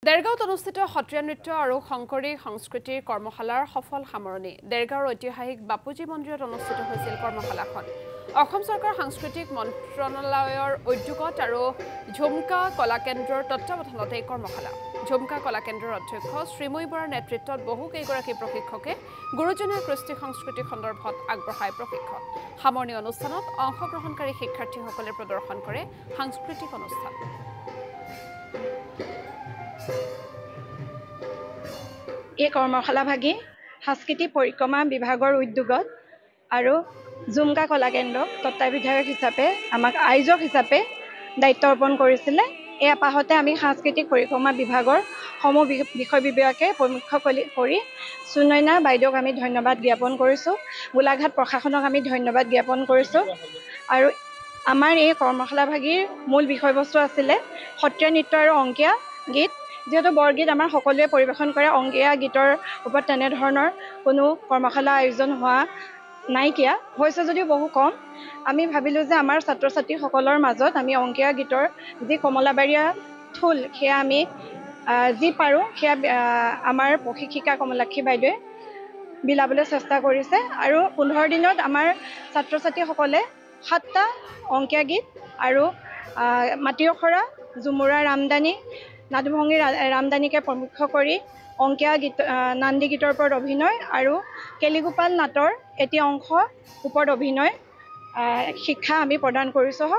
দেৰগাঁৱত অনুষ্ঠিত সত্ৰীয়া নৃত্য আৰু শংকৰী সংস্কৃতিৰ কৰ্মশালাৰ সফল সামৰণি। দেৰগাঁৱৰ ঐতিহাসিক বাপুজী মন্দিৰত অনুষ্ঠিত হৈছিল কৰ্মশালাখন। অসম চৰকাৰ সাংস্কৃতিক মন্ত্ৰণালয়ৰ উদ্যোগত আৰু ঝুমকা কলা কেন্দ্ৰৰ তত্ত্বাৱধানত এই কৰ্মশালা। ঝুমকা কলা কেন্দ্ৰৰ অধ্যক্ষ শ্ৰীময়ী বৰাৰ নেতৃত্বত বহুকেইগৰাকী প্ৰশিক্ষকে গুৰুজনাৰ কৃষ্টি সংস্কৃতি সন্দৰ্ভত আগবঢ়ায় প্ৰশিক্ষণ। সামৰণি অনুষ্ঠানত অংশগ্ৰহণকাৰী শিক্ষাৰ্থীসকলে প্ৰদৰ্শন কৰে সাংস্কৃতিক অনুষ্ঠান। এই কৰ্মশালাভাগী সাংস্কৃতিক পৰিক্ৰমা বিভাগৰ উদ্যোগত আৰু ঝুমকা কলা কেন্দ্ৰক তত্ত্বাৱধায়ক হিচাপে আমাক আয়োজক হিচাপে দায়িত্ব অৰ্পণ কৰিছিলে। এই আপাহতে আমি সাংস্কৃতিক পৰিক্ৰমা বিভাগৰ সমূহ বিষয় বিভাগে প্ৰমুখ্য কৰি সুনয়না বাইদেউক আমি ধন্যবাদ জ্ঞাপন কৰিছোঁ। গোলাঘাট প্ৰশাসনক আমি ধন্যবাদ জ্ঞাপন কৰিছোঁ। আৰু আমাৰ এই কৰ্মশালাভাগীৰ মূল বিষয়বস্তু আছিলে সত্ৰীয়া নৃত্য আৰু অংকীয়া গীত। যিহেতু বৰগীত আমাৰ সকলোৱে পৰিৱেশন কৰে, অংকীয়া গীতৰ ওপৰত তেনেধৰণৰ কোনো কৰ্মশালা আয়োজন হোৱা নাইকিয়া হৈছে যদিও বহু কম। আমি ভাবিলোঁ যে আমাৰ ছাত্ৰ ছাত্ৰীসকলৰ মাজত আমি অংকীয়া গীতৰ যি কমলাবাৰীয়া থোল সেয়া আমি যি পাৰোঁ সেয়া আমাৰ প্ৰশিক্ষিকা কমলাক্ষী বাইদেৱে বিলাবলৈ চেষ্টা কৰিছে। আৰু 15 দিনত আমাৰ ছাত্ৰ ছাত্ৰীসকলে 7টা অংকীয়া গীত আৰু মাটি অখৰা, ঝুমুৰা ৰামদানি, নাদুভংগী ৰামদানিকে প্ৰমুখ্য কৰি অংকীয়া গীত নান্দী গীতৰ ওপৰত অভিনয় আৰু কেলিগোপাল নাটৰ এটি অংশ ওপৰত অভিনয় শিক্ষা আমি প্ৰদান কৰিছোঁ।